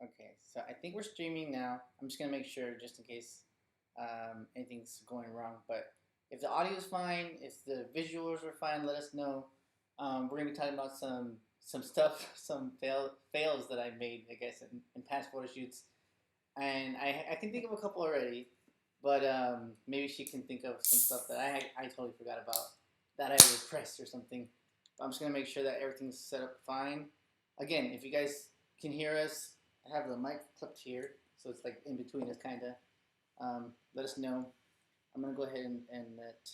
Okay, so I think we're streaming now. I'm just gonna make sure, just in case anything's going wrong. But if the audio is fine, if the visuals are fine, let us know. We're gonna be talking about some stuff, some fails that I made, I guess, in past photo shoots, and I can think of a couple already, but maybe she can think of some stuff that I totally forgot about that I repressed or something. But I'm just gonna make sure that everything's set up fine. Again, if you guys can hear us, I have the mic clipped here, so it's like in between us, kind of. Let us know. I'm gonna go ahead and let.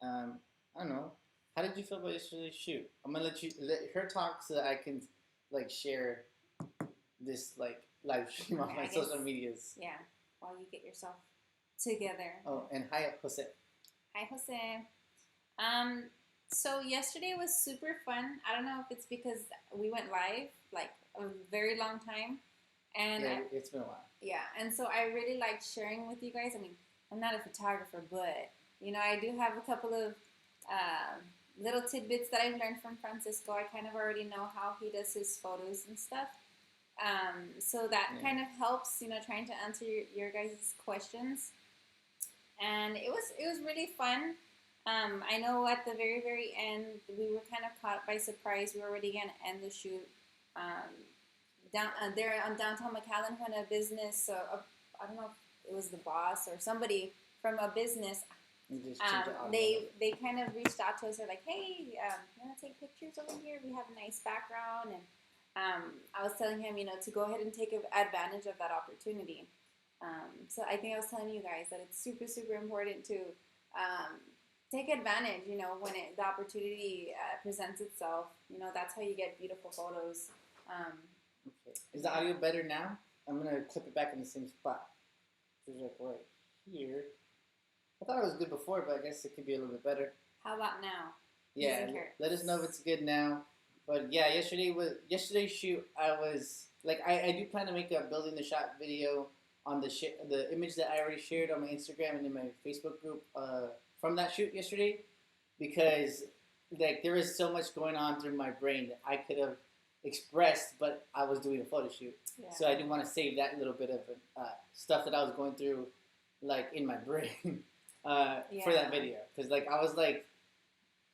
I don't know. How did you feel about yesterday's shoot? I'm gonna let her talk so that I can like share this like live stream on my social medias. Yeah, while you get yourself together. Oh, and hi, Jose. Hi, Jose. So yesterday was super fun. I don't know if it's because we went live like a very long time, and yeah, it's been a while. Yeah, and so I really like sharing with you guys. I mean, I'm not a photographer, but I do have a couple of little tidbits that I've learned from Francisco. I kind of already know how he does his photos and stuff. So that kind of helps, trying to answer your guys' questions. And it was really fun. I know at the very, very end, we were kind of caught by surprise. We were already going to end the shoot down there on downtown McAllen when a business, I don't know if it was the boss or somebody from a business, they kind of reached out to us. They're like, hey, you want to take pictures over here? We have a nice background. And I was telling him, to go ahead and take advantage of that opportunity. So I think I was telling you guys that it's super, super important to take advantage, when the opportunity presents itself. That's how you get beautiful photos. Okay. Is the audio better now? I'm going to clip it back in the same spot. It's like right here. I thought it was good before, but I guess it could be a little bit better. How about now? Yeah, let us know if it's good now. But yeah, yesterday's shoot. I was like, I do plan to make a building the shot video on the image that I already shared on my Instagram and in my Facebook group from that shoot yesterday, because like there is so much going on through my brain that I could have expressed, but I was doing a photo shoot, so I didn't want to save that little bit of stuff that I was going through, like in my brain, for that video, because like I was like.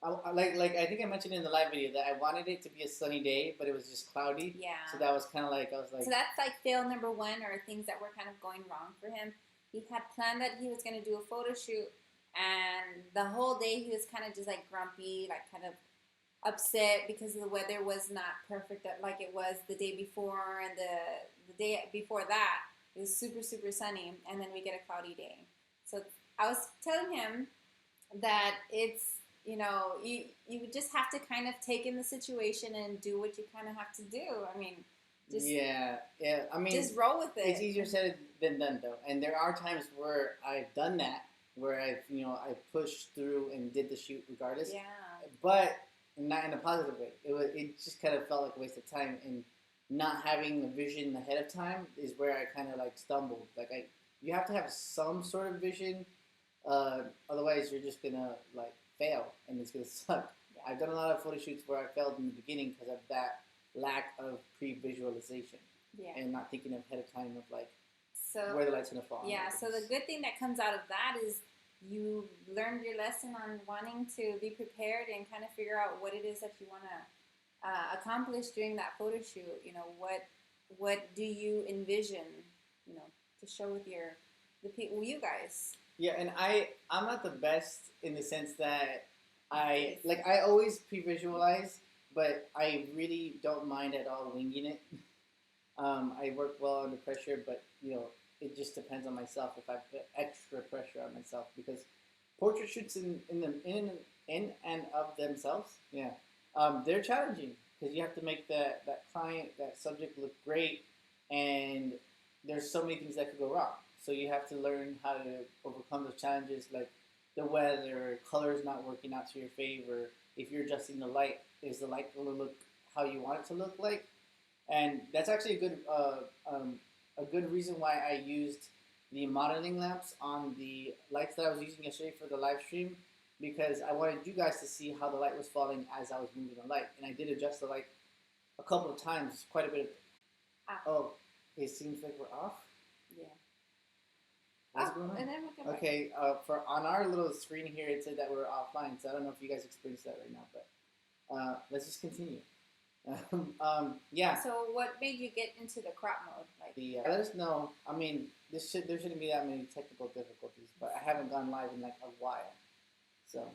I think I mentioned in the live video that I wanted it to be a sunny day, but it was just cloudy. Yeah. So that was kind of like, I was like... So that's like fail number one, or things that were kind of going wrong for him. He had planned that he was going to do a photo shoot, and the whole day he was kind of just like grumpy, like kind of upset because the weather was not perfect like it was the day before, and the day before that it was super, super sunny, and then we get a cloudy day. So I was telling him that it's... you just have to kind of take in the situation and do what you kind of have to do. I mean, just I mean, just roll with it. It's easier said than done, though. And there are times where I've done that, where I pushed through and did the shoot regardless. Yeah. But not in a positive way. It just kind of felt like a waste of time, and not having a vision ahead of time is where I kind of like stumbled. Like you have to have some sort of vision, otherwise you're just gonna like fail, and it's gonna suck. Yeah. I've done a lot of photo shoots where I failed in the beginning because of that lack of pre-visualization, and not thinking ahead of time of like where the light's gonna fall. Yeah. So the good thing that comes out of that is you learned your lesson on wanting to be prepared and kind of figure out what it is that you want to accomplish during that photo shoot. What do you envision? To show with the people, you guys. Yeah, and I'm not the best in the sense that I always pre-visualize, but I really don't mind at all winging it. I work well under pressure, but it just depends on myself if I put extra pressure on myself, because portrait shoots in and of themselves, they're challenging because you have to make that client, that subject look great, and there's so many things that could go wrong. So you have to learn how to overcome those challenges, like the weather, colors not working out to your favor. If you're adjusting the light, is the light going to look how you want it to look like? And that's actually a good reason why I used the modeling lamps on the lights that I was using yesterday for the live stream, because I wanted you guys to see how the light was falling as I was moving the light. And I did adjust the light a couple of times, quite a bit. It seems like we're off. Yeah. What's going on? And then we'll come back. Okay, for on our little screen here, it said that we're offline, so I don't know if you guys experienced that right now, but let's just continue. Yeah. So what made you get into the crop mode? Like, Let us know. I mean, there shouldn't be that many technical difficulties, but I haven't gone live in like a while, so.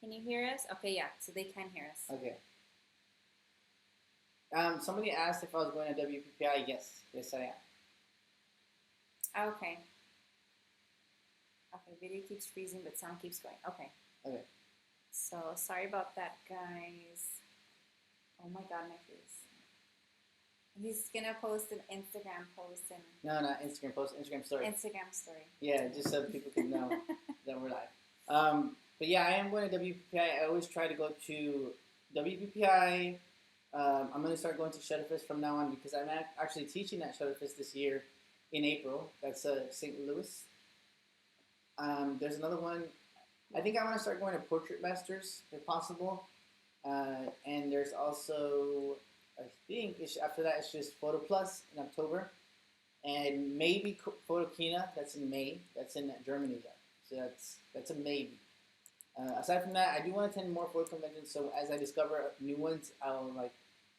Can you hear us? Okay, yeah. So they can hear us. Okay. Somebody asked if I was going to WPPI. Yes, I am. Okay. Okay, video keeps freezing, but sound keeps going. Okay. Okay. So sorry about that, guys. Oh my God, my face. He's gonna post an Instagram post and No, not Instagram post. Instagram story. Instagram story. Yeah, just so people can know that we're live. But yeah, I am going to WPPI. I always try to go to WPPI. I'm going to start going to Shutterfest from now on because I'm actually teaching at Shutterfest this year in April. That's St. Louis. There's another one. I think I want to start going to Portrait Masters if possible. And there's also, I think after that it's just Photo Plus in October. And maybe Photo Kina, that's in May. That's in Germany though. So that's a maybe. Aside from that, I do want to attend more photo conventions. So as I discover new ones, I'll like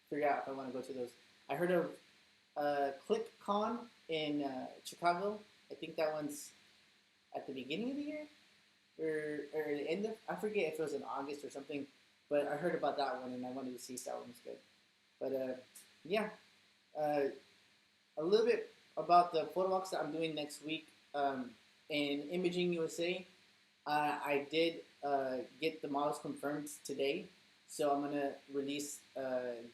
figure out if I want to go to those. I heard of ClickCon in Chicago. I think that one's at the beginning of the year or the end of. I forget if it was in August or something. But I heard about that one and I wanted to see if that one was good. But yeah, a little bit about the photo walks that I'm doing next week in Imaging USA. I did get the models confirmed today, so I'm going to release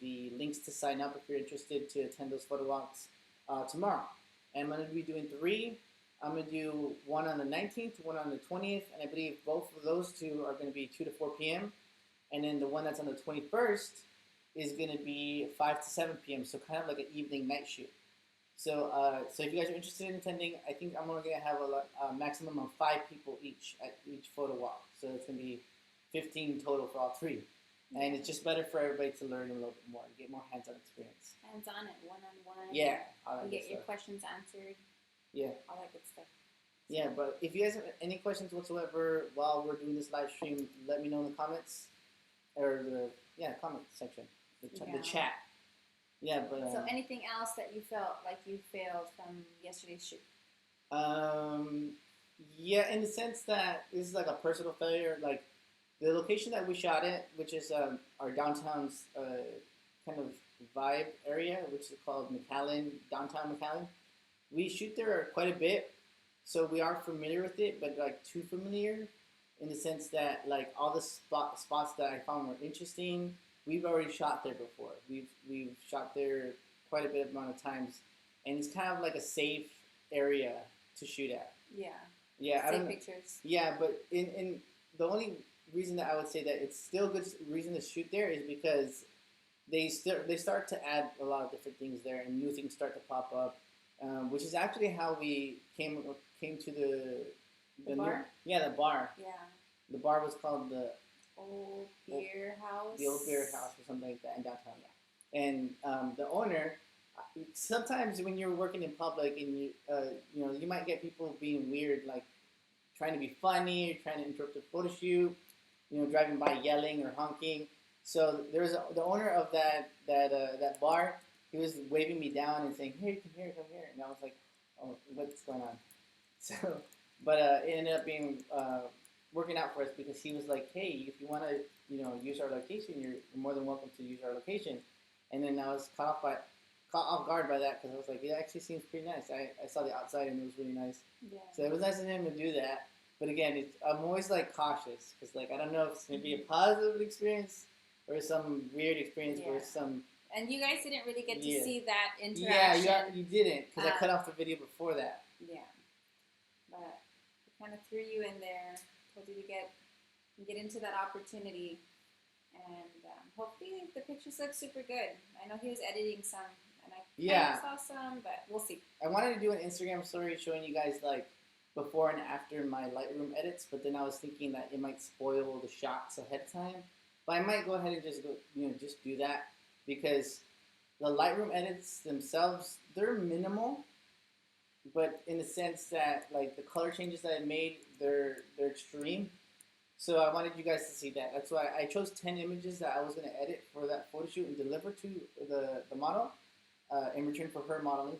the links to sign up if you're interested to attend those photo walks tomorrow. And I'm going to be doing 3. I'm going to do one on the 19th, one on the 20th, and I believe both of those two are going to be 2 to 4 p.m. And then the one that's on the 21st is going to be 5 to 7 p.m., so kind of like an evening night shoot. So, so if you guys are interested in attending, I think I'm only going to have a maximum of 5 people each at each photo walk. So it's going to be 15 total for all 3. And it's just better for everybody to learn a little bit more, get more hands-on experience. Hands-on it, one-on-one. Yeah, all that You good get your stuff. questions answered. Yeah. All that good stuff. Yeah, but if you guys have any questions whatsoever while we're doing this live stream, let me know in the comments or the comment section, the chat. Yeah, but so anything else that you felt like you failed from yesterday's shoot? Yeah, in the sense that this is like a personal failure. Like the location that we shot at, which is our downtown's kind of vibe area, which is called McAllen, downtown McAllen. We shoot there quite a bit, so we are familiar with it, but like too familiar in the sense that like all the spots that I found were interesting, we've already shot there before. We've shot there quite a bit amount of times, and it's kind of like a safe area to shoot at. Yeah. Yeah, I don't know. Pictures. Yeah, but in the only reason that I would say that it's still a good reason to shoot there is because they start to add a lot of different things there, and new things start to pop up, which is actually how we came to the bar. The bar. Yeah. The bar was called the Old Beer House. The Old Beer House or something like that in downtown. Yeah. And the owner, sometimes when you're working in public and you might get people being weird, like trying to be funny or trying to interrupt a photo shoot, driving by yelling or honking. So there was the owner of that bar. He was waving me down and saying, "Here, come here, come here," and I was like, "Oh, what's going on?" So, but it ended up being working out for us because he was like, "Hey, if you want to, use our location, you're more than welcome to use our location." And then I was caught off guard by that because I was like, "It actually seems pretty nice." I saw the outside and it was really nice. Yeah. So it was nice of him to do that. But again, I'm always like cautious because like I don't know if it's gonna be a positive experience or some weird experience where some. And you guys didn't really get to see that interaction. Yeah, you didn't because I cut off the video before that. Yeah, but it kind of threw you in there, told you to get into that opportunity, and hopefully the pictures look super good. I know he was editing some, and I saw some, but we'll see. I wanted to do an Instagram story showing you guys like before and after my Lightroom edits, but then I was thinking that it might spoil the shots ahead of time. But I might go ahead and just do that. because the Lightroom edits themselves, they're minimal, but in the sense that like the color changes that I made, they're extreme. So I wanted you guys to see that. That's why I chose 10 images that I was going to edit for that photo shoot and deliver to the model in return for her modeling.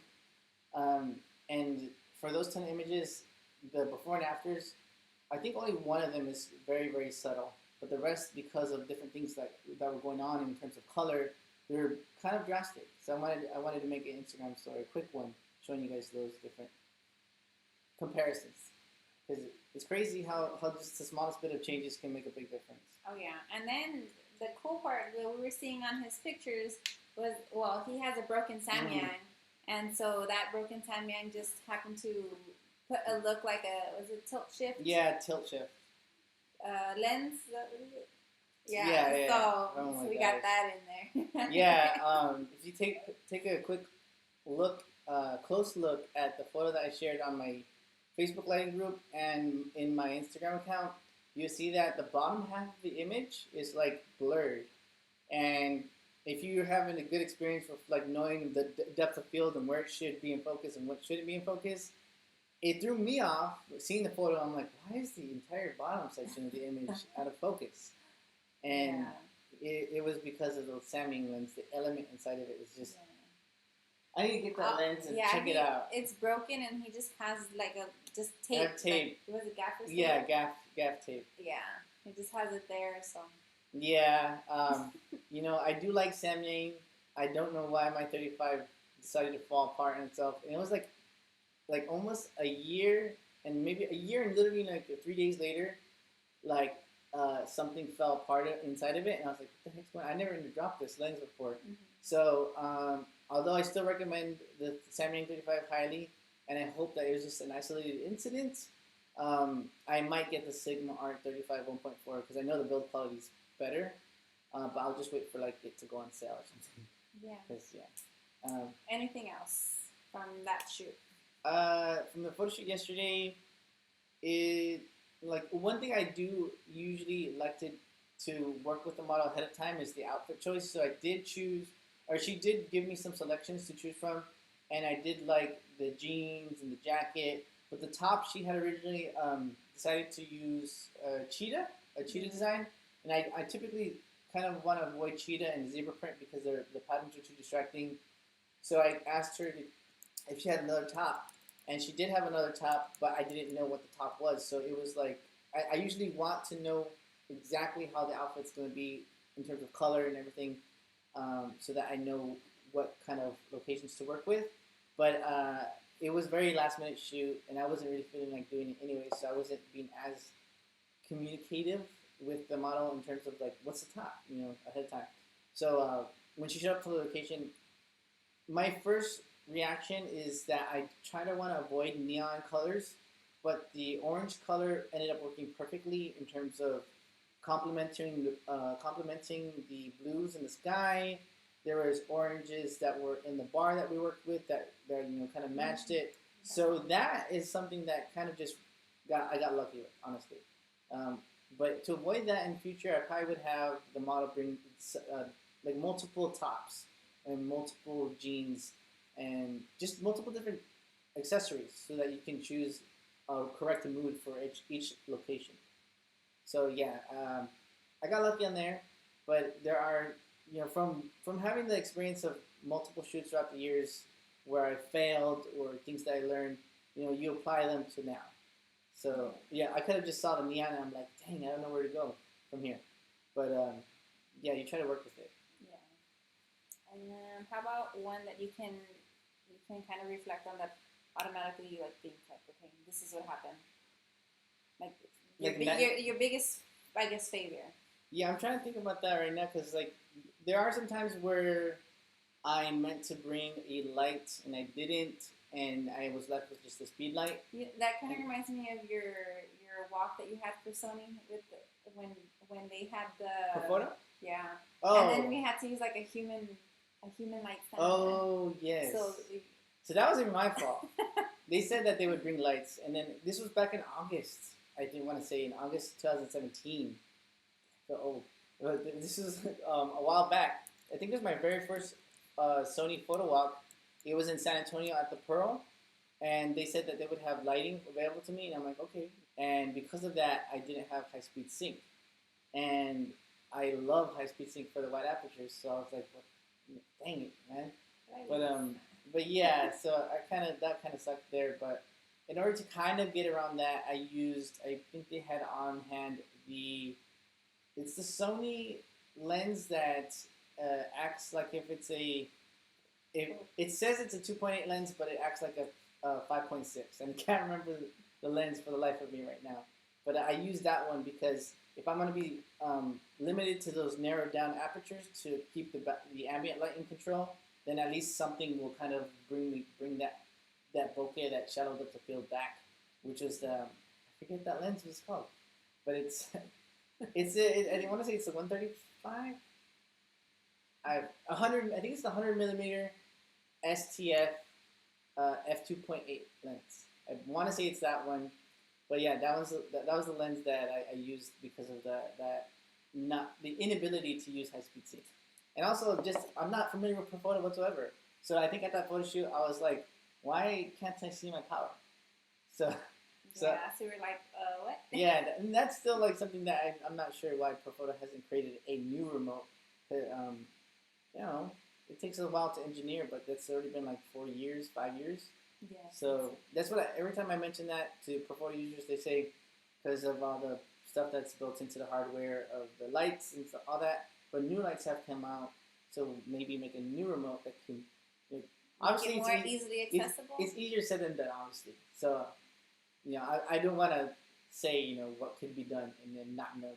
And for those 10 images, the before and afters, I think only one of them is very, very subtle. But the rest, because of different things that were going on in terms of color, they're kind of drastic. So I wanted to make an Instagram story, a quick one, showing you guys those different comparisons. Because it's crazy how just the smallest bit of changes can make a big difference. Oh yeah, and then the cool part that we were seeing on his pictures was, well, he has a broken Samyang, and so that broken Samyang just happened to put a look like a, was it tilt shift? Yeah, tilt shift. Lens. Yeah. So, Oh my we gosh. got that in there. Yeah. If you take a quick look, close look at the photo that I shared on my Facebook lighting group and in my Instagram account, you see that the bottom half of the image is like blurred. And if you're having a good experience with like knowing the depth of field and where it should be in focus and what shouldn't be in focus, it threw me off. Seeing the photo, I'm like, why is the entire bottom section of the image out of focus? And it was because of the Samyang lens. The element inside of it is just. Yeah. I need to get that lens and check it out. It's broken, and he just has like a tape. Tape. Like, was it gaffer tape? Yeah, gaff tape. Yeah, he just has it there. So. Yeah, you know, I do like Samyang. I don't know why my 35 decided to fall apart in itself. And it was like almost a year, and maybe a year and literally like 3 days later, like something fell apart inside of it, and I was like, what the heck's going on? I never even dropped this lens before. Mm-hmm. So, although I still recommend the Samyang 35 highly, and I hope that it was just an isolated incident, I might get the Sigma Art 35 1.4 because I know the build quality is better, but I'll just wait for like it to go on sale or something. Yeah. 'Cause, yeah. Anything else from that shoot? From the photo shoot yesterday, like one thing I do usually like to work with the model ahead of time is the outfit choice. So I did choose, or she did give me some selections to choose from, and I did like the jeans and the jacket. But the top, she had originally decided to use a cheetah design, and I typically kind of want to avoid cheetah and zebra print because the patterns are too distracting. So I asked her if she had another top, and she did have another top, but I didn't know what the top was. So it was like, I usually want to know exactly how the outfit's going to be in terms of color and everything, so that I know what kind of locations to work with. But it was very last minute shoot, and I wasn't really feeling like doing it anyway, so I wasn't being as communicative with the model in terms of like, what's the top, ahead of time. So when she showed up to the location, my first reaction is that I try to want to avoid neon colors, but the orange color ended up working perfectly in terms of complementing the blues in the sky. There was oranges that were in the bar that we worked with that kind of matched it. So that is something that kind of just I got lucky with, honestly. But to avoid that in future, I probably would have the model bring like multiple tops and multiple jeans and just multiple different accessories so that you can choose correct the mood for each location. So yeah, I got lucky on there, but there are, from having the experience of multiple shoots throughout the years where I failed or things that I learned, you apply them to now. So yeah, I could have just saw the neon and I'm like, dang, I don't know where to go from here. But yeah, you try to work with it. Yeah. And then how about one that you can kind of reflect on that automatically you like think like, okay, this is what happened. Like your biggest, I guess, failure. Yeah, I'm trying to think about that right now because like there are some times where I meant to bring a light and I didn't, and I was left with just a speed light. Yeah, that kind of reminds me of your walk that you had for Sony with when they had the photo. Yeah. Oh. And then we had to use like a human light stand. Oh yes. So that wasn't my fault. They said that they would bring lights, and then this was back in August. I didn't want to say in August 2017. So this was a while back. I think it was my very first Sony photo walk. It was in San Antonio at the Pearl, and they said that they would have lighting available to me, and I'm like, okay. And because of that, I didn't have high speed sync, and I love high speed sync for the wide apertures, so I was like, well, dang it, man. But yeah, so that kind of sucked there. But in order to kind of get around that, I think they had on hand it's the Sony lens that acts like if it says it's a 2.8 lens, but it acts like a 5.6. And I can't remember the lens for the life of me right now. But I use that one because if I'm going to be limited to those narrowed down apertures to keep the ambient light in control, then at least something will kind of bring that bokeh, that shadow depth of field back, which is I forget what that lens was called, but I want to say it's the 135. 100. I think it's the 100 millimeter STF f2.8 lens. I want to say it's that one, but yeah, that was the lens that I used because of the inability to use high speed sync. And also, I'm not familiar with Profoto whatsoever. So I think at that photo shoot, I was like, why can't I see my power? So so we were like, what? Yeah, and that's still like something that I'm not sure why Profoto hasn't created a new remote. It takes a while to engineer, but that's already been like 4 years, 5 years. Yeah. So that's what every time I mention that to Profoto users, they say because of all the stuff that's built into the hardware of the lights and stuff, all that. But new lights have come out, so maybe make a new remote that can. Obviously, more easily accessible. It's easier said than done, obviously. So, I don't want to say what could be done and then not know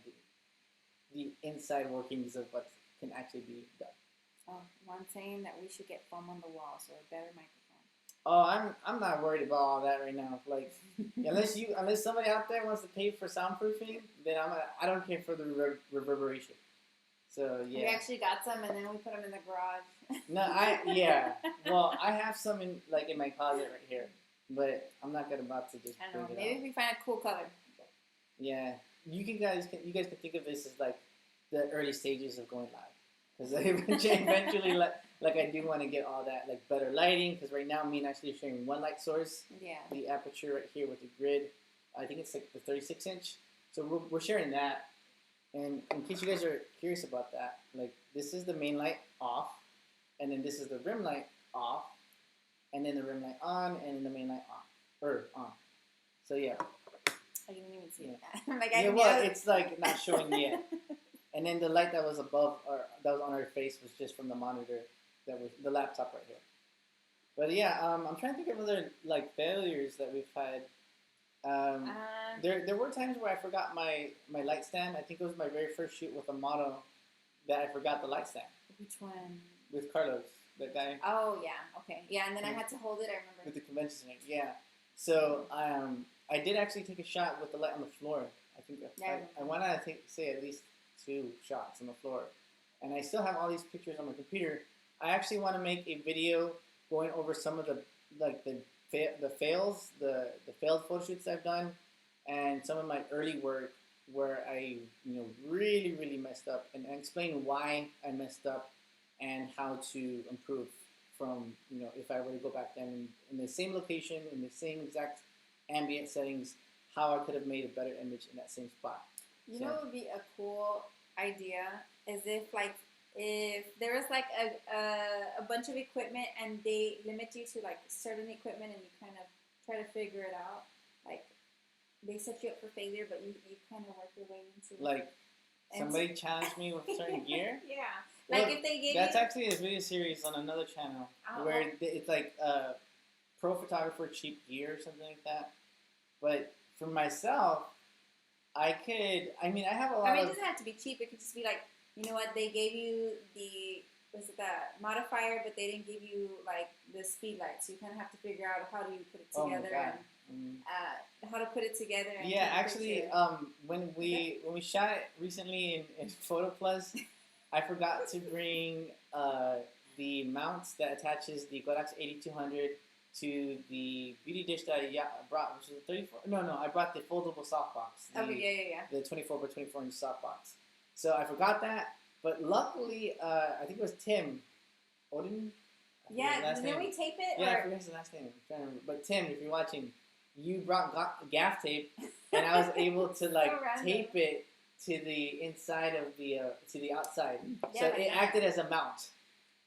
the inside workings of what can actually be done. Oh, one saying that we should get foam on the walls or a better microphone. Oh, I'm not worried about all that right now. Like, unless somebody out there wants to pay for soundproofing, then I don't care for the reverberation. So yeah. We actually got some, and then we put them in the garage. No, Well, I have some in my closet right here, but I'm not about to just. I don't know. Maybe if we find a cool color. Yeah, you guys can think of this as like the early stages of going live, because eventually, like I do want to get all that like better lighting, because right now me and Ashley are sharing one light source. Yeah. The aperture right here with the grid, I think it's like the 36 inch. So we're sharing that. And in case you guys are curious about that, like this is the main light off, and then this is the rim light off, and then the rim light on, and then the main light on. So yeah. I didn't even see that. It's like not showing yet. And then the light that was above, or that was on her face, was just from the monitor, that was the laptop right here. But yeah, I'm trying to think of other like failures that we've had. There were times where I forgot my light stand. I think it was my very first shoot with a model that I forgot the light stand. Which one? With Carlos, that guy. Oh yeah, okay, yeah. And then I had to hold it. I remember. With the convention center, yeah. So I did actually take a shot with the light on the floor. I think I want to say at least 2 shots on the floor, and I still have all these pictures on my computer. I actually want to make a video going over some of the fails, the failed photo shoots I've done, and some of my early work where I really messed up, and explain why I messed up and how to improve from if I were to go back then in the same location, in the same exact ambient settings, how I could have made a better image in that same spot. You know what would be a cool idea is if there was like a bunch of equipment and they limit you to like certain equipment and you kind of try to figure it out, like they set you up for failure, but you kind of work your way into it. Like somebody challenged me with certain gear. Yeah, like if they gave that's actually a video series on another channel where it's like pro photographer cheap gear or something like that. But for myself, I have a lot. It doesn't have to be cheap. It could just be like, you know what, they gave you the modifier, but they didn't give you like the speed light, so you kind of have to figure out how do you put it together and how to put it together. And yeah, actually, when we shot it recently in Photo Plus, I forgot to bring the mounts that attaches the Godox 8200 to the beauty dish that I brought, which is a 34. No, I brought the foldable softbox. Yeah. The 24 by 24 inch softbox. So I forgot that, But luckily, I think it was Tim Odin. Yeah, didn't we tape it? Yeah, I forget his last name. I'm trying to remember. But Tim, if you're watching, you brought gaff tape, and I was able to like tape it to the inside of the to the outside, so it acted as a mount.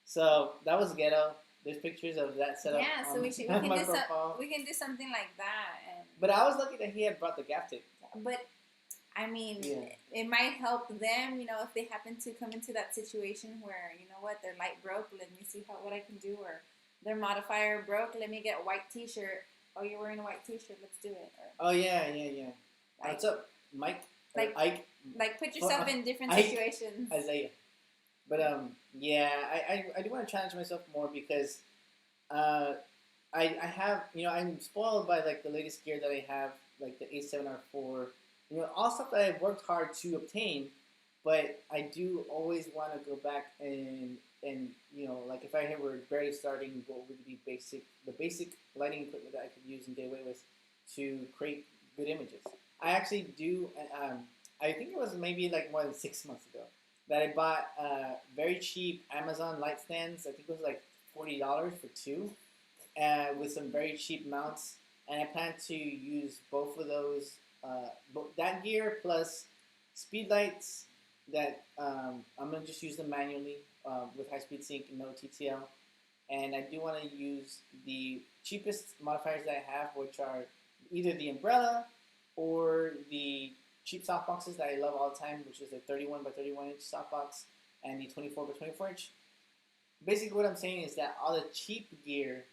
So that was ghetto. There's pictures of that setup. Yeah, so we can do something like that. But I was lucky that he had brought the gaff tape. But I mean, it might help them, you know, if they happen to come into that situation where, you know what, their light broke, let me see what I can do, or their modifier broke, let me get a white t-shirt. Oh, you're wearing a white t-shirt, let's do it. Or, oh, yeah. Like, what's up, Mike? Like, Ike? Like, put yourself in different situations. Isaiah. But, yeah, I do want to challenge myself more because I have, you know, I'm spoiled by, like, the latest gear that I have, like the A7R4, you know, all stuff that I've worked hard to obtain, but I do always want to go back and you know, like if I were barely starting, what would be the basic lighting equipment that I could use and get away with to create good images. I actually do, I think it was maybe like more than 6 months ago that I bought very cheap Amazon light stands. I think it was like $40 for two, with some very cheap mounts, and I plan to use both of those. That gear plus speed lights that I'm going to just use them manually with high-speed sync and no TTL. And I do want to use the cheapest modifiers that I have, which are either the umbrella or the cheap softboxes that I love all the time, which is the 31 by 31 inch softbox and the 24 by 24 inch. Basically what I'm saying is that all the cheap gear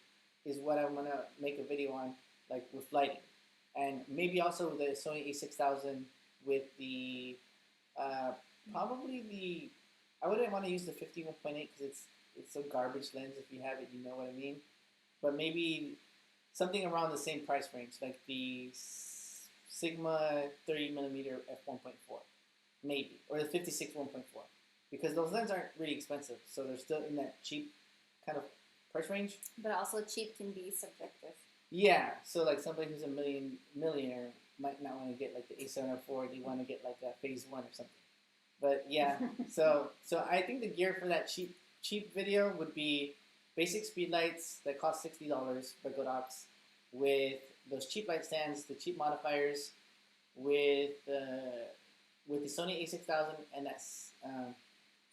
is what I'm going to make a video on, like with lighting. And maybe also the Sony a6000 with the, probably the, I wouldn't want to use the 51.8 because it's a garbage lens. If you have it, you know what I mean. But maybe something around the same price range, like the Sigma 30mm f1.4, maybe, or the 56 1.4, because those lenses aren't really expensive, so they're still in that cheap kind of price range. But also cheap can be subjective. Yeah, so like somebody who's a millionaire might not want to get like the A7R4, they want to get like a Phase 1 or something. But yeah, so I think the gear for that cheap video would be basic speed lights that cost $60 by Godox, with those cheap light stands, the cheap modifiers, with the Sony a6000, and that's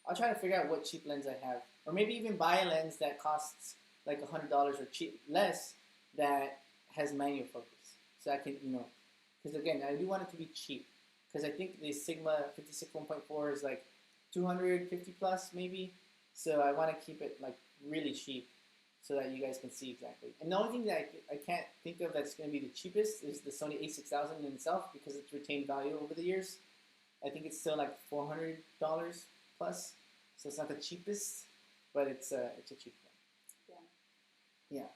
I'll try to figure out what cheap lens I have, or maybe even buy a lens that costs like $100 or less that has manual focus, so I can, you know, because again, I do want it to be cheap, because I think the Sigma 56 1.4 is like 250 plus maybe, so I want to keep it like really cheap so that you guys can see exactly. And the only thing that I can't think of that's going to be the cheapest is the Sony a6000 in itself, because it's retained value over the years. I think it's still like $400 plus, so it's not the cheapest, but it's a cheap one. Yeah.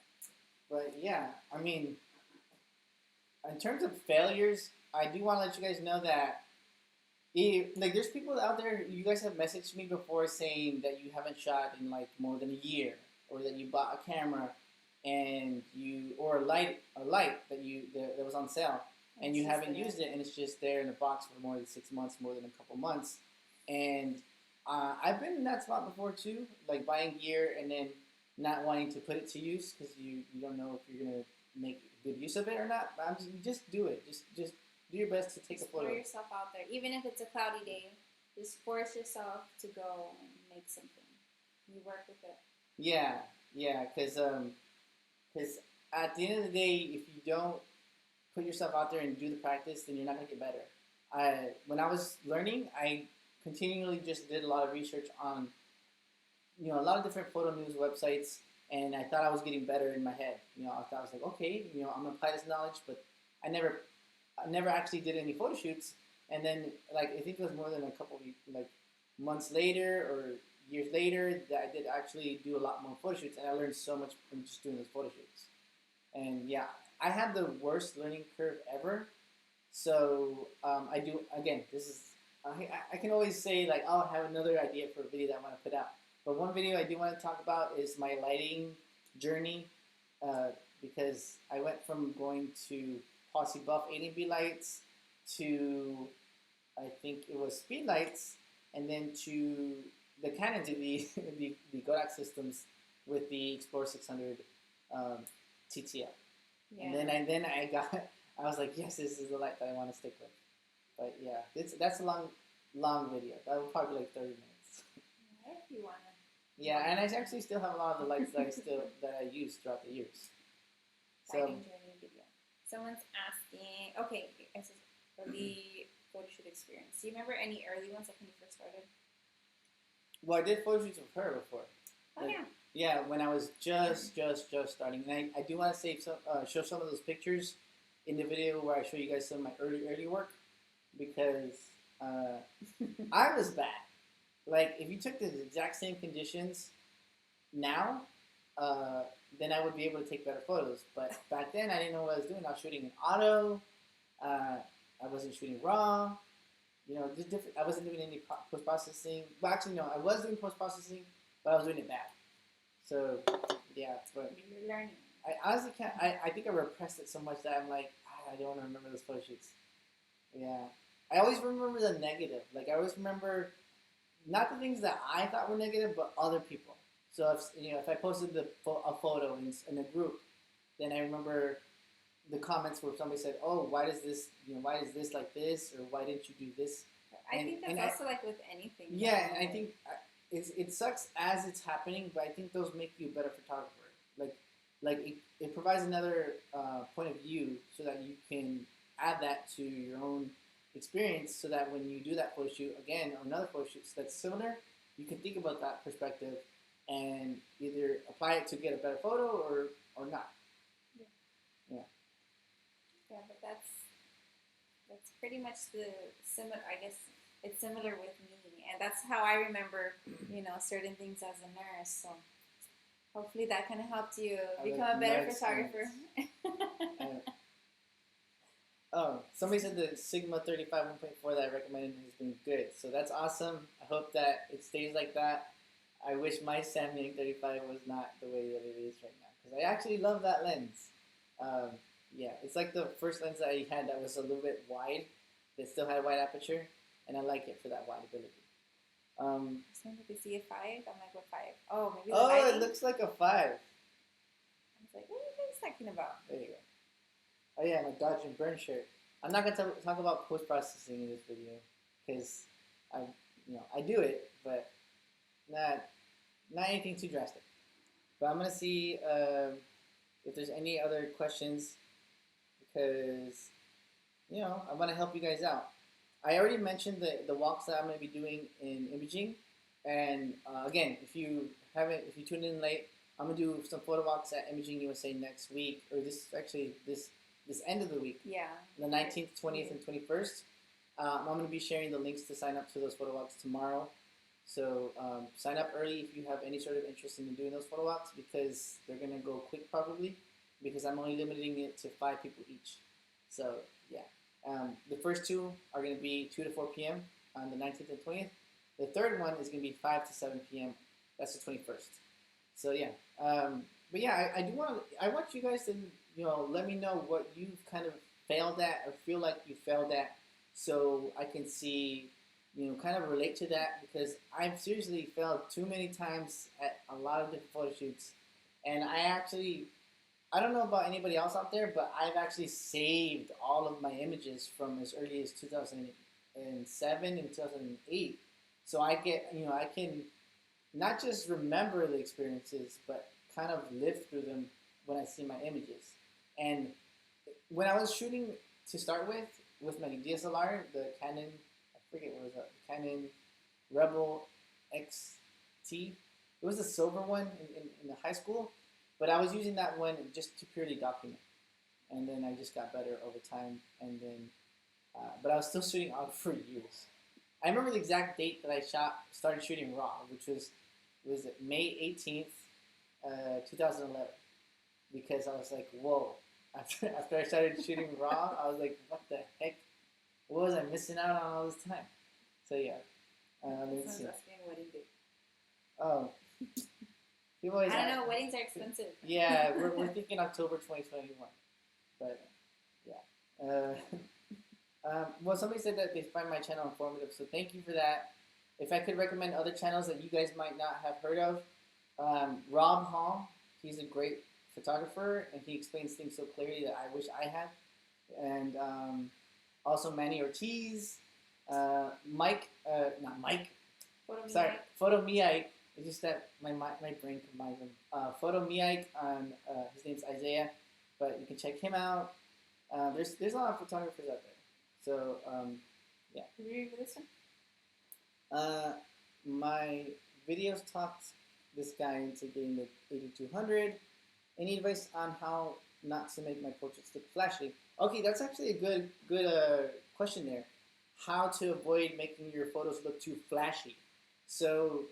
But yeah, I mean, in terms of failures, I do want to let you guys know that, like, there's people out there, you guys have messaged me before saying that you haven't shot in like more than a year, or that you bought a camera and or a light that was on sale, and you haven't used it, and it's just there in the box for more than 6 months, more than a couple months. And I've been in that spot before too, like buying gear and then not wanting to put it to use because you don't know if you're gonna make good use of it or not. But just do it. Just do your best to take a photo. Pour yourself out there, even if it's a cloudy day. Just force yourself to go and make something. You work with it. Yeah, because at the end of the day, if you don't put yourself out there and do the practice, then you're not gonna get better. When I was learning, I continually just did a lot of research on, you know, a lot of different photo news websites, and I thought I was getting better in my head. You know, I thought I was like, okay, you know, I'm gonna apply this knowledge, but I never actually did any photo shoots. And then, like, I think it was more than a couple of, like, months later or years later that I did actually do a lot more photo shoots, and I learned so much from just doing those photo shoots. And yeah, I had the worst learning curve ever. So I do, again, this is, I can always say like, oh, I have another idea for a video that I want to put out. But one video I do want to talk about is my lighting journey, because I went from going to Posse Buff 80B lights to, I think it was speed lights, and then to the Canon to the the Kodak systems with the Explorer 600 TTL. Yeah. And then I was like, yes, this is the light that I want to stick with. But yeah, that's a long video. That will probably be like 30 minutes. If you wanna. Yeah, and I actually still have a lot of the lights that I use throughout the years. So Lighting journey video. Someone's asking. Okay, this is early photo shoot experience. Do you remember any early ones like when you first started? well, I did photo shoots with her before. Oh Like, yeah. yeah, when I was just starting, and I do want to show some of those pictures in the video where I show you guys some of my early work because I was bad. Like if you took the exact same conditions now, then I would be able to take better photos. But back then I didn't know what I was doing. I was shooting in auto. I wasn't shooting raw. You know, just different. I wasn't doing any post processing. Well, actually, no, I was doing post processing, but I was doing it bad. So, yeah, but You're learning. I honestly can't. I think I repressed it so much that I'm like, I don't want to remember those photo shoots. Yeah, I always remember the negative. Like I always remember not the things that I thought were negative, but other people. So if I posted a photo in a group, then I remember the comments where somebody said, "Oh, why is this like this, or why didn't you do this?" I think that's also like with anything. Yeah, and I think it sucks as it's happening, but I think those make you a better photographer. Like it provides another point of view so that you can add that to your own experience, so that when you do that photo shoot again or another photo shoot that's similar, you can think about that perspective and either apply it to get a better photo or not. Yeah. Yeah, but that's pretty much the similar. I guess it's similar with me, and that's how I remember, certain things as a nurse. So hopefully that kind of helped you become a better photographer. Oh, somebody said the Sigma 35 1.4 that I recommended has been good, so that's awesome. I hope that it stays like that. I wish my Samyang 35 was not the way that it is right now, because I actually love that lens. Yeah, it's like the first lens that I had that was a little bit wide, that still had a wide aperture, and I like it for that wide ability. Someone could see a 5. I'm like, what 5? Oh, maybe the Oh, lighting? it looks like a 5. I was like, what are you guys talking about? There you go. Oh yeah, my Dodge and Burn shirt. I'm not gonna talk about post processing in this video because I do it, but not anything too drastic. But I'm gonna see if there's any other questions because I want to help you guys out. I already mentioned the walks that I'm gonna be doing in imaging, and again, if you tuned in late, I'm gonna do some photo walks at Imaging USA next week, or this end of the week. Yeah. The 19th, 20th, and 21st. I'm going to be sharing the links to sign up to those photo walks tomorrow. So sign up early if you have any sort of interest in doing those photo walks, because they're going to go quick probably, because I'm only limiting it to 5 people each. So yeah. The first 2 are going to be 2 to 4 p.m. on the 19th and 20th. The third one is going to be 5 to 7 p.m. That's the 21st. So yeah. But yeah, I want you guys to let me know what you've kind of failed at or feel like you failed at, so I can see, kind of relate to that, because I've seriously failed too many times at a lot of different photo shoots, and I don't know about anybody else out there, but I've actually saved all of my images from as early as 2007 and 2008, so I can not just remember the experiences, but kind of live through them when I see my images. And when I was shooting to start with my DSLR, the Canon, I forget what it was, Canon Rebel XT. It was the silver one in the high school, but I was using that one just to purely document. And then I just got better over time, and then, but I was still shooting out for years. I remember the exact date that I started shooting raw, which was May 18th, 2011, because I was like, whoa. After I started shooting raw, I was like, what the heck? What was I missing out on all this time? So yeah. Let's see. Wedding date. Oh. I don't know, weddings are expensive. Yeah, we're thinking October 2021. But yeah. Well, somebody said that they find my channel informative, so thank you for that. if I could recommend other channels that you guys might not have heard of, Rob Hall, he's a great photographer, and he explains things so clearly that I wish I had. And also Manny Ortiz, Mike, not Mike, sorry, Photo Miike. It's just that my brain combines them. Photo Miike, on his name's Isaiah, but you can check him out. There's a lot of photographers out there. So yeah. Did you review this one? My videos talked this guy into getting the 8200. Any advice on how not to make my portraits look flashy? Okay, that's actually a good question there. How to avoid making your photos look too flashy. So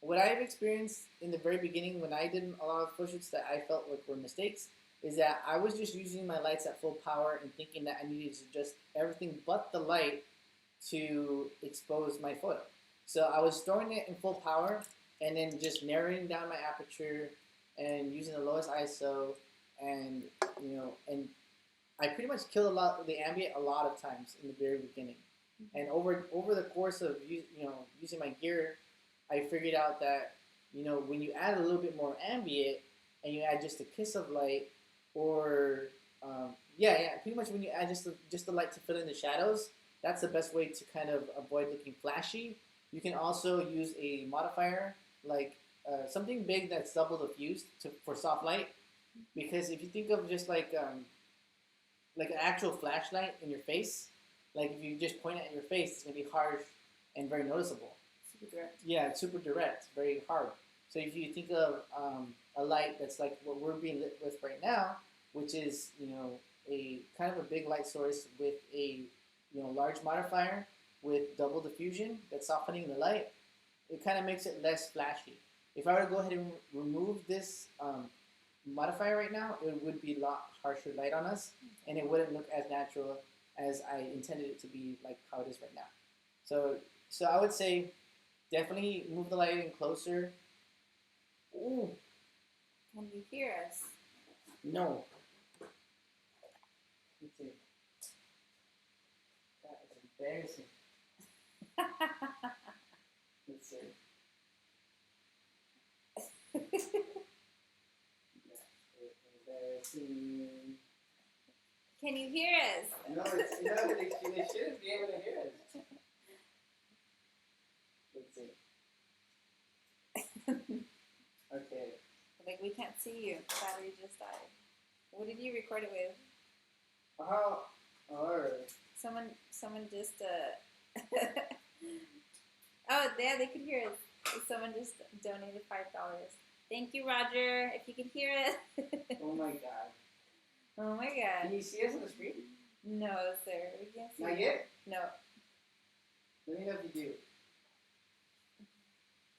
what I've experienced in the very beginning when I did a lot of portraits that I felt like were mistakes is that I was just using my lights at full power and thinking that I needed to adjust everything but the light to expose my photo. So I was throwing it in full power and then just narrowing down my aperture and using the lowest ISO, and and I pretty much killed a lot of the ambient a lot of times in the very beginning. And over the course of using my gear, I figured out that when you add a little bit more ambient and you add just a kiss of light, or pretty much when you add just the light to fill in the shadows, that's the best way to kind of avoid looking flashy. You can also use a modifier like something big that's double diffused for soft light, because if you think of just like an actual flashlight in your face, like if you just point it at your face, it's gonna be harsh and very noticeable. Super direct. Yeah, it's super direct, very hard. So if you think of a light that's like what we're being lit with right now, which is a kind of a big light source with a large modifier with double diffusion that's softening the light, it kind of makes it less flashy. If I were to go ahead and remove this modifier right now, it would be a lot harsher light on us, and it wouldn't look as natural as I intended it to be, like how it is right now. So I would say definitely move the light in closer. Ooh. Can you hear us? No. Let's see. That is embarrassing. Let's see. Embarrassing. Can you hear us? No, they shouldn't be able to hear us. Let's see. Okay. Like, we can't see you. Battery just died. What did you record it with? Someone just oh, yeah, they could hear us. Someone just donated $5. Thank you, Roger. If you can hear it. Oh my god. Oh my god. Can you see us on the screen? No, sir. We can't see. Not yet? No. Let me know if you do.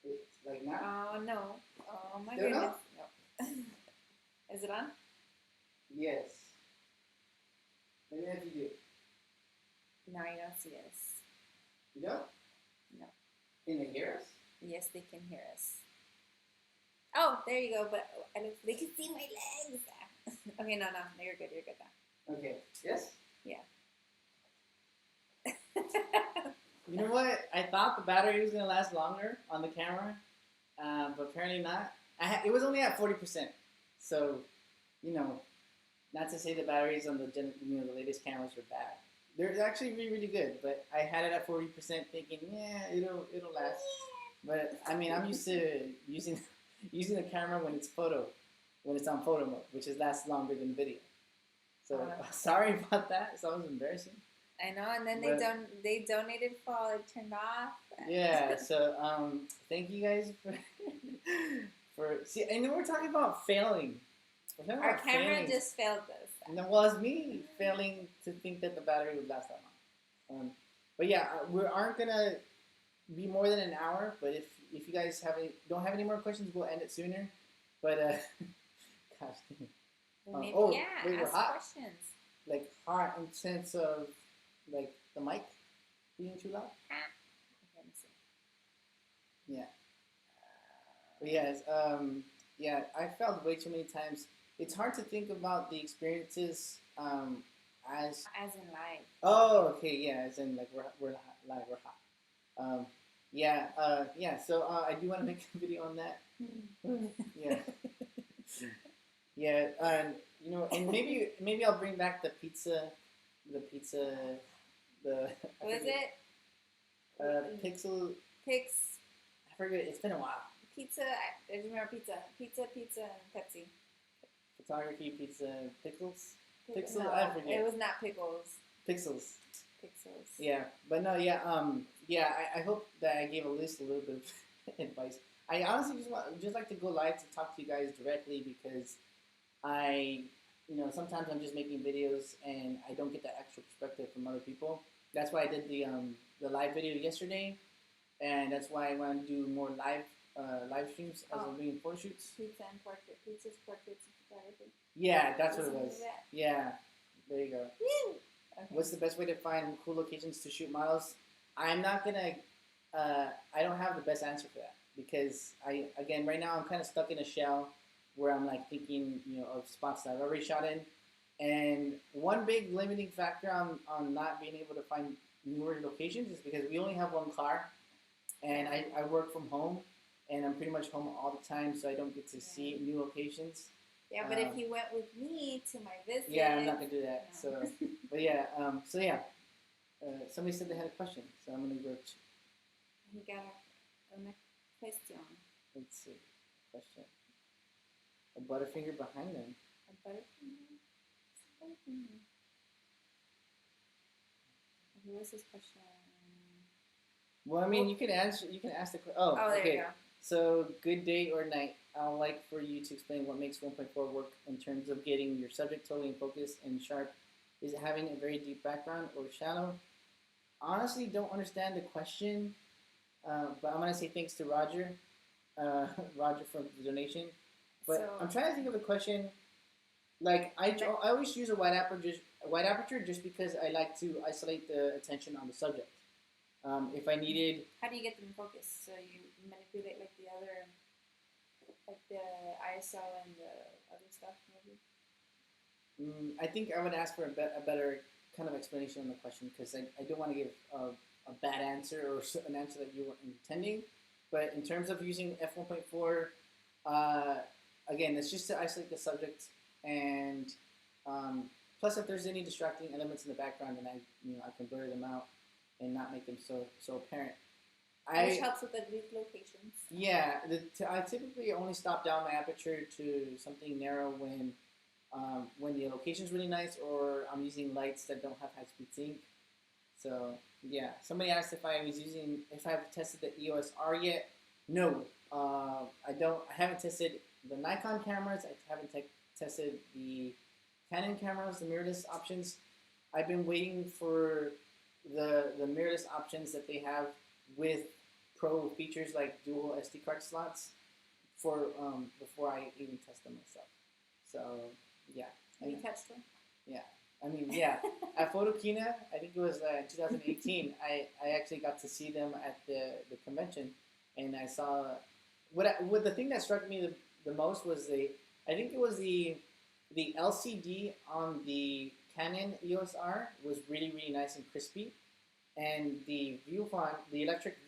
It's like now? Oh no. Oh my Still goodness. No. Is it on? Yes. Let me know if you do. No, you don't see us. You don't? No. Can they hear us? Yes, they can hear us. Oh, there you go. But they can see my legs. Okay, no, you're good. You're good now. Okay. Yes? Yeah. You know what? I thought the battery was going to last longer on the camera, but apparently not. It was only at 40%. So, not to say the batteries on the the latest cameras are bad. They're actually really, really good, but I had it at 40% thinking, yeah, it'll last. But I mean, I'm used to using the camera when it's on photo mode, which lasts longer than video. So sorry about that. It sounds embarrassing. I know, and then they donated for all it turned off. Yeah. So thank you guys for and then we're talking about failing. Our camera just failed us. And it was me failing to think that the battery would last that long. But yeah, we aren't gonna be more than an hour. But if you guys don't have any more questions, we'll end it sooner. But gosh. Well, maybe, wait, ask questions. Like hot in sense of like the mic being too loud. Let me see. Yeah. But yes, I failed way too many times. It's hard to think about the experiences as in live. Oh, okay, yeah, as in like we're live, we're hot. Yeah, yeah. So I do want to make a video on that. Yeah, yeah. You know, and maybe I'll bring back the pizza, the I What is forget, it? pixel. Pix I forget. It's been a while. pizza. I just remember pizza, and Pepsi. Photography, pizza, pixels, No, I forget. it was not pickles. Pixels. Pixels. Yeah, but no, yeah, yeah. I hope that I gave at least a little bit of advice. I honestly just like to go live to talk to you guys directly because I, sometimes I'm just making videos and I don't get that extra perspective from other people. That's why I did the live video yesterday, and that's why I want to do more live streams as I'm doing photo shoots. Pizza's portraits and photography. Yeah, that's what it was. Yeah, there you go. Woo! Okay. What's the best way to find cool locations to shoot models? I'm not gonna. I don't have the best answer for that because right now I'm kind of stuck in a shell where I'm like thinking of spots that I've already shot in, and one big limiting factor on not being able to find newer locations is because we only have one car, and I work from home, and I'm pretty much home all the time, so I don't get to see new locations. Yeah, but if you went with me to my visit, yeah, I'm not gonna do that. No. So, but yeah, somebody said they had a question, so I'm gonna go. He got a question. Let's see, question. A butterfinger behind them. A butterfinger. Who was his question? Well, I mean, you can answer. You can ask the question. Oh, there okay. you go. So, good day or night. I'd like for you to explain what makes 1.4 work in terms of getting your subject totally in focus and sharp. Is it having a very deep background or shallow? Honestly, don't understand the question, but I'm gonna say thanks to Roger, Roger for the donation. But I'm trying to think of a question. Like I always use a wide aperture just because I like to isolate the attention on the subject. If I needed, how do you get them in focus? So you manipulate like the ISO and the other stuff, maybe. I think I would ask for a better kind of explanation on the question because I don't want to give a bad answer or an answer that you weren't intending. But in terms of using f1.4, again, it's just to isolate the subject, and plus if there's any distracting elements in the background, then I can blur them out and not make them so apparent. Which helps with the locations. Yeah, I typically only stop down my aperture to something narrow when the location's really nice or I'm using lights that don't have high-speed sync. So yeah, somebody asked if I've tested the EOS R yet. No, I don't. I haven't tested the Nikon cameras. I haven't tested the Canon cameras, the mirrorless options. I've been waiting for the mirrorless options that they have with pro features like dual SD card slots for before I even test them myself. So yeah. Have you touched one? Yeah. I mean, yeah. At Photokina, I think it was 2018. I actually got to see them at the convention, and I saw what the thing that struck me the most was I think it was the LCD on the Canon EOS R was really nice and crispy, and the electronic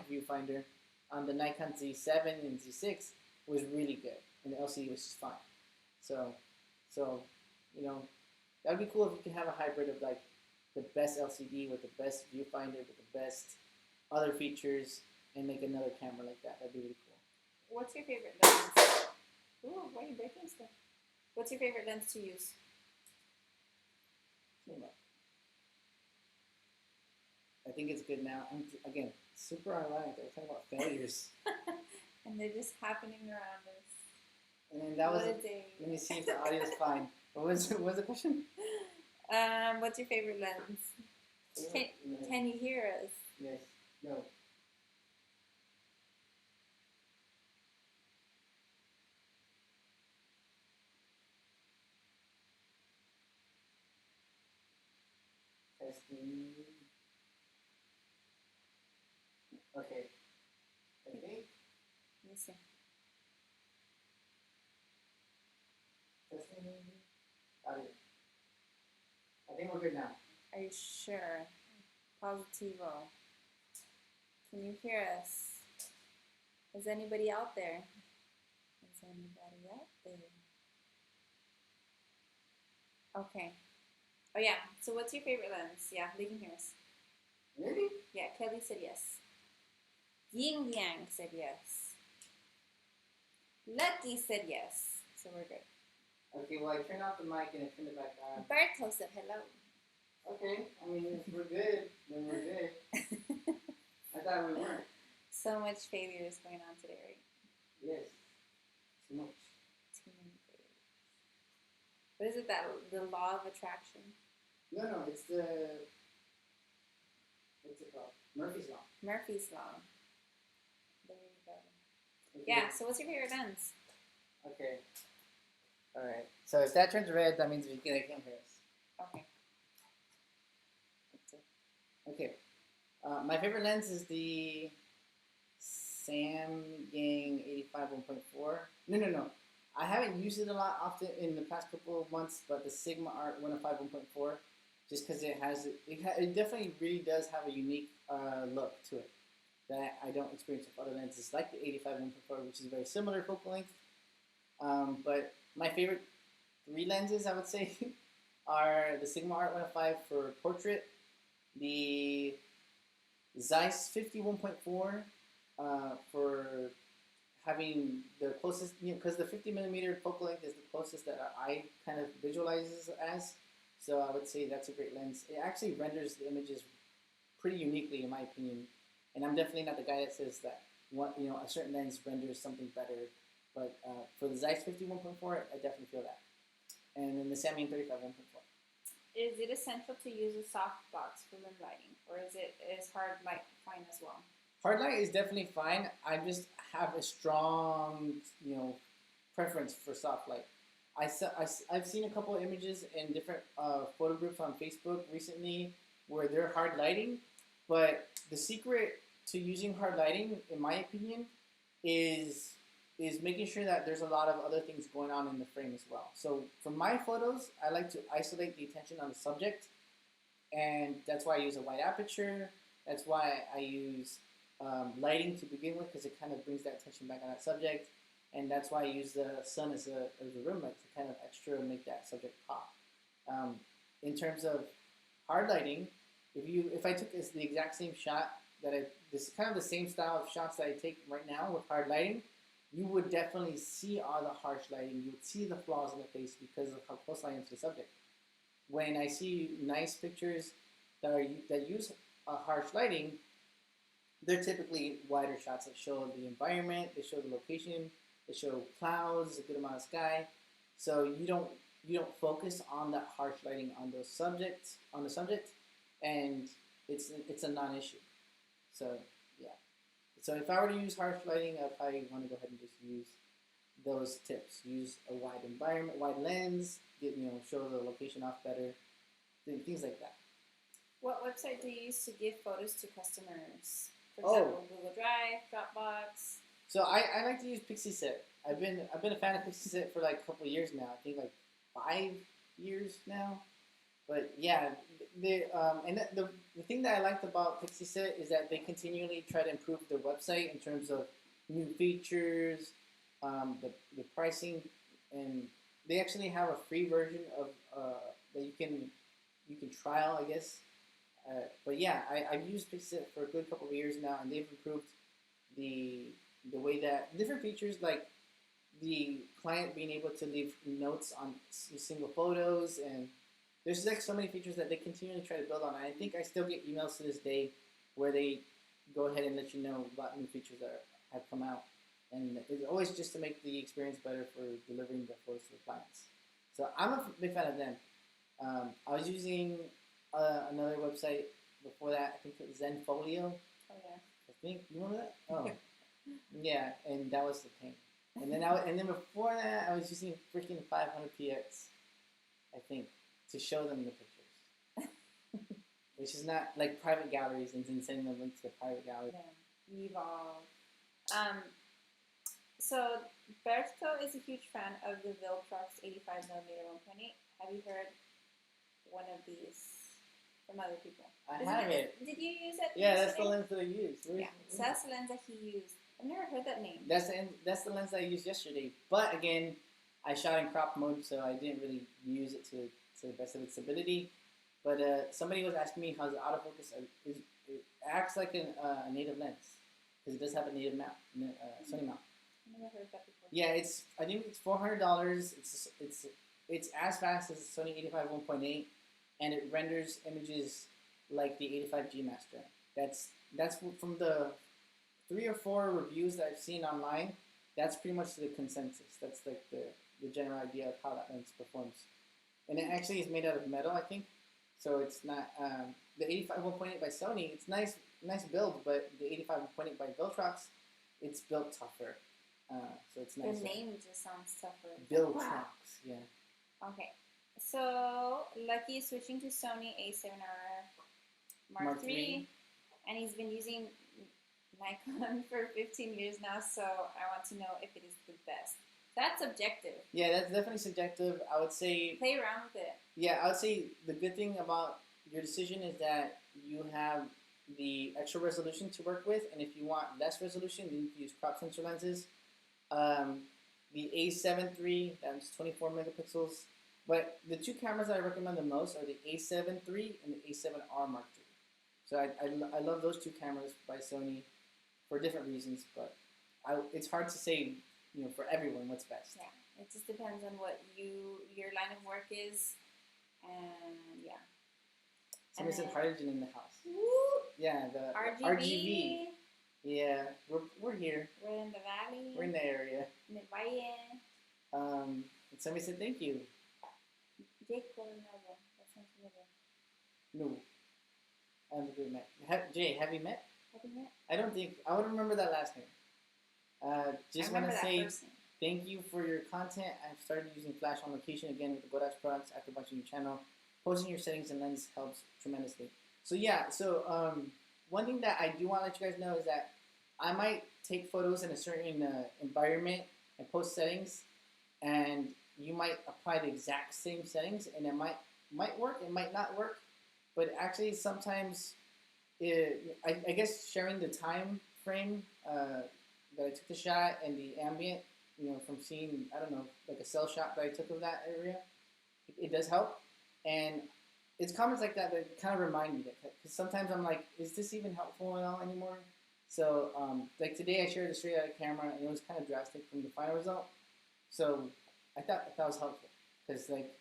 viewfinder on the Nikon Z7 and Z6 was really good, and the LCD was just fine. So that'd be cool if you can have a hybrid of like the best LCD with the best viewfinder with the best other features and make another camera like that. That'd be really cool. What's your favorite lens? Ooh, why are you breaking stuff? What's your favorite lens to use? I think it's good now. Again, super ironic. They're talking about failures. And they're just happening around us. And that was. Let me see if the audio is fine. What was the question? What's your favorite lens? Can you hear us? Yes. No. Testing. Okay. I think. Let me see. Testing. Audio. I think we're good now. Are you sure? Positivo. Can you hear us? Is anybody out there? Is anybody out there? Okay. Oh yeah. So what's your favorite lens? Yeah, they can hear us. Really? Yeah, Kelly said yes. Ying Yang said yes. Lucky said yes. So we're good. Okay, well, I turned off the mic and I turned it back on. Berto said hello. Okay, I mean, if we're good, then we're good. I thought we weren't. So much failure is going on today, right? Yes. Too much. Too many failures. What is it, that the law of attraction? No, it's the, what's it called? Murphy's Law. Murphy's Law. There you go. Okay. Yeah, so what's your favorite lens? Okay. Alright. So if that turns red, that means they can't hear us. Okay. Okay. My favorite lens is the Samyang 85 1.4. No. I haven't used it a lot often in the past couple of months, but the Sigma Art 105 1.4, just because it definitely really does have a unique look to it that I don't experience with other lenses like the 85 1.4, which is very similar focal length. But my favorite 3 lenses, I would say, are the Sigma Art 105 for portrait, the Zeiss 50 1.4 for having the closest, because the 50mm focal length is the closest that our eye kind of visualizes as. So I would say that's a great lens. It actually renders the images pretty uniquely, in my opinion. And I'm definitely not the guy that says that a certain lens renders something better. But for the Zeiss 50 1.4, I definitely feel that. And then the Samyang 35 1.4. Is it essential to use a softbox for limb lighting, or is hard light fine as well? Hard light is definitely fine. I just have a strong, preference for soft light. I've seen a couple of images in different photo groups on Facebook recently where they're hard lighting, but the secret to using hard lighting, in my opinion, is making sure that there's a lot of other things going on in the frame as well. So for my photos, I like to isolate the attention on the subject, and that's why I use a wide aperture. That's why I use lighting to begin with, because it kind of brings that attention back on that subject, and that's why I use the sun as a room light to kind of extra make that subject pop. In terms of hard lighting, if I took the exact same shot this is kind of the same style of shots that I take right now with hard lighting, you would definitely see all the harsh lighting. You would see the flaws in the face because of how close I am to the subject. When I see nice pictures that use harsh lighting, they're typically wider shots that show the environment, they show the location, they show clouds, a good amount of sky. So you don't focus on that harsh lighting on the subject, and it's a non-issue. So yeah. So if I were to use harsh lighting, I'd probably want to go ahead and just use those tips. Use a wide environment, wide lens, show the location off better, things like that. What website do you use to give photos to customers? For example, Google Drive, Dropbox. So I like to use PixieSet. I've been a fan of PixieSet for like a couple of years now. I think like 5 years now. But yeah, the thing that I liked about PixieSet is that they continually try to improve their website in terms of new features, the pricing, and they actually have a free version of that you can trial, I guess. But yeah, I've used PixieSet for a good couple of years now, and they've improved the way that different features like the client being able to leave notes on single photos, and there's like so many features that they continually try to build on. And I think I still get emails to this day where they go ahead and let you know about new features that have come out, and it's always just to make the experience better for delivering the photos to the clients. So I'm a big fan of them. I was using another website before that. I think it was Zenfolio. Oh yeah. I think you remember that? Oh, yeah. And that was the pain. And then before that, I was using freaking 500px, I think, to show them the pictures, which is not like private galleries and then sending them links to the private gallery. Yeah. Evolve. So Berto is a huge fan of the Viltrox 85mm 1.8. Have you heard one of these? from other people. I have it. Did you use that? Yeah, that's the yesterday? lens that I used. Yeah, so that's the lens that he used. I've never heard that name. That's the lens that I used yesterday. But again, I shot in crop mode, so I didn't really use it to the best of its ability. But somebody was asking me how the autofocus it acts like a native lens because it does have a native mount, Sony mount. I've never heard that before. Yeah, I think it's $400. It's as fast as the Sony 85 1.8, and it renders images like the 85G Master. That's from the 3 or 4 reviews that I've seen online. That's pretty much the consensus. That's like the general idea of how that lens performs. And it actually is made out of metal, I think. So it's not the 85 1.8 by Sony. It's nice build, but the 85 1.8 by Viltrox, it's built tougher. So it's nice. The name just sounds tougher. Viltrox, yeah. Okay, so Lucky is switching to Sony A7R Mark III, and he's been using Nikon for 15 years now. So I want to know if it is the best. That's subjective. Yeah, that's definitely subjective. I would say play around with it. Yeah, I would say the good thing about your decision is that you have the extra resolution to work with, and if you want less resolution, then you can use crop sensor lenses. The A7 III, that's 24 megapixels. But the 2 cameras that I recommend the most are the A7 III and the A7R Mark III. So I love those 2 cameras by Sony for different reasons, but it's hard to say, for everyone what's best. Yeah, it just depends on what your line of work is, and yeah. Somebody said hydrogen in the house. Woo! Yeah, the RGB. Yeah, we're here. We're in the valley. We're in the area. In the valle. And somebody said thank you. Jake Coronado. That sounds familiar. No. I don't think we met. Jay, have you met? Have you met? I don't think. I would remember that last name. Just want to say thank you for your content. I've started using Flash on location again with the Godax products after watching your channel. Posting your settings and lens helps tremendously. So yeah, one thing that I do want to let you guys know is that I might take photos in a certain environment and post settings, and you might apply the exact same settings, and it might work, it might not work, but actually sometimes, I guess sharing the time frame that I took the shot and the ambient, from seeing, I don't know, like a cell shot that I took of that area, it does help. And it's comments like that kind of remind me that, because sometimes I'm like, is this even helpful at all anymore? So, like today I shared a straight out of camera, and it was kind of drastic from the final result. So I thought that was helpful, because like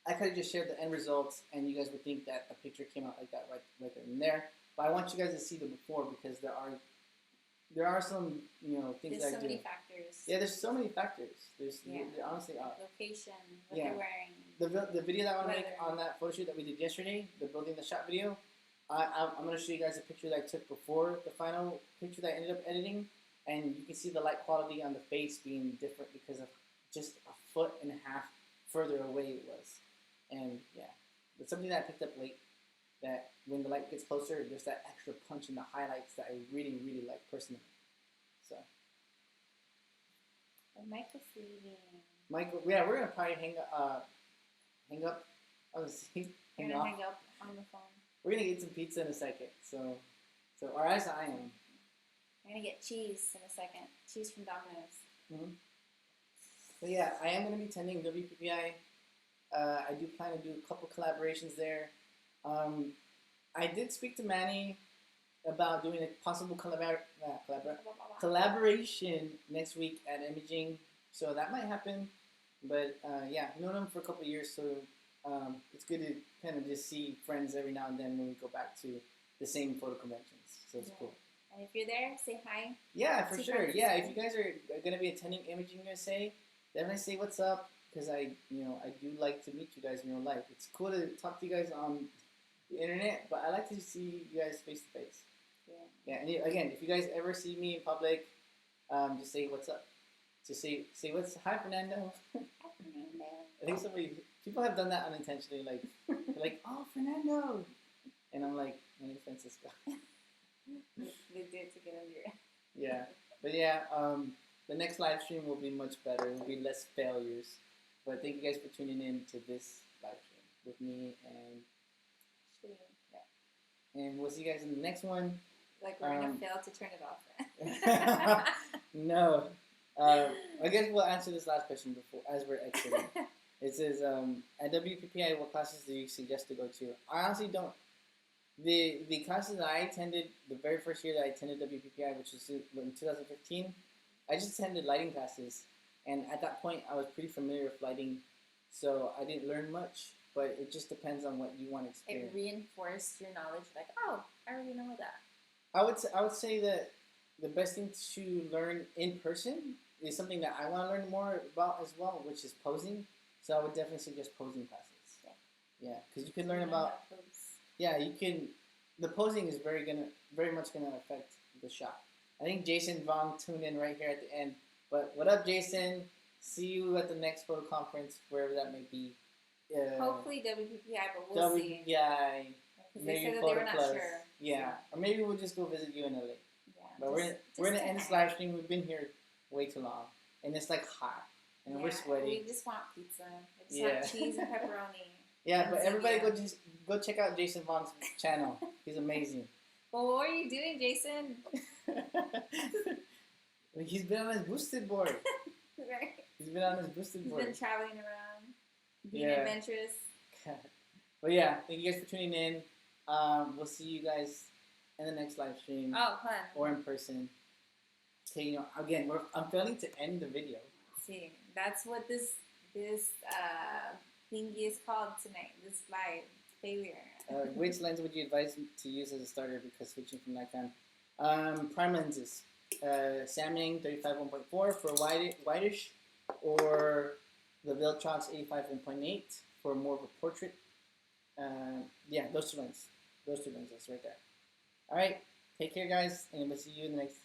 I could have just shared the end results, and you guys would think that a picture came out like that right there and there. But I want you guys to see the before, because there are some things there's that so many factors. Yeah, there's so many factors. There honestly are. Location, what they're wearing. The video that I want to make on that photo shoot that we did yesterday, the building the shot video, I'm going to show you guys a picture that I took before the final picture that I ended up editing, and you can see the light quality on the face being different because of just a foot and a half further away it was. And yeah, it's something that I picked up late, that when the light gets closer, there's that extra punch in the highlights that I really, really like personally. So. Michael's leaving. Michael, yeah, we're gonna probably hang up. I was hang We're gonna hang up on the phone. We're gonna get some pizza in a second. Or as I am. We're gonna get cheese in a second. Cheese from Domino's. Mm-hmm. So yeah, I am gonna be attending WPPI. I do plan to do a couple collaborations there. I did speak to Manny about doing a possible collaboration next week at Imaging, so that might happen. But yeah, I've known him for a couple of years, so it's good to kind of just see friends every now and then when we go back to the same photo conventions. So it's cool. And if you're there, say hi. Yeah, for sure. Yeah, if you guys are going to be attending Imaging USA, definitely say what's up, because I do like to meet you guys in real life. It's cool to talk to you guys on the internet, but I like to see you guys face to face. Yeah, and again, if you guys ever see me in public, just say what's up. Just say what's hi Fernando. Hi Fernando. I think people have done that unintentionally, like they're like, oh Fernando, and I'm like, my name's Francisco. They did to get under. Yeah, but yeah, the next live stream will be much better. It will be less failures. But thank you guys for tuning in to this live stream with me and And we'll see you guys in the next one. Like we're gonna fail to turn it off. No. I guess we'll answer this last question before as we're exiting. It says, at WPPI, what classes do you suggest to go to? I honestly don't. The classes that I attended, the very first year that I attended WPPI, which was in 2015, I just attended lighting classes. And at that point, I was pretty familiar with lighting, so I didn't learn much. But it just depends on what you want to experience. It reinforced your knowledge, like, oh, I already know that. I would say that the best thing to learn in person is something that I want to learn more about as well, which is posing. So I would definitely suggest posing classes. Yeah, because you can learn about pose. Yeah, you can. The posing is very much gonna affect the shot. I think Jason Vaughn tuned in right here at the end. But what up, Jason? See you at the next photo conference, wherever that may be. Hopefully WPPI, but we'll see. WPPI. Because they said that they were not sure. Yeah, so. Or maybe we'll just go visit you in LA. Yeah, but we're in the end of this live stream. We've been here way too long, and it's like hot, and we're sweaty. We just want pizza. We just want cheese and pepperoni. Yeah, but everybody go check out Jason Vaughn's channel. He's amazing. Well, what are you doing, Jason? He's been on his boosted board. Right. He's been on his boosted board. He's been traveling around, being adventurous. But yeah, thank you guys for tuning in. We'll see you guys in the next live stream. Oh, fun. Or in person. Okay, you know, again, I'm failing to end the video. See, that's what this thingy is called tonight. This live failure. Which lens would you advise to use as a starter because switching from Nikon? Prime lenses. Samyang 35-1.4 for whitish, or the Viltrox 85-1.8 for more of a portrait. Yeah, those two lenses right there. All right, take care, guys, and we'll see you in the next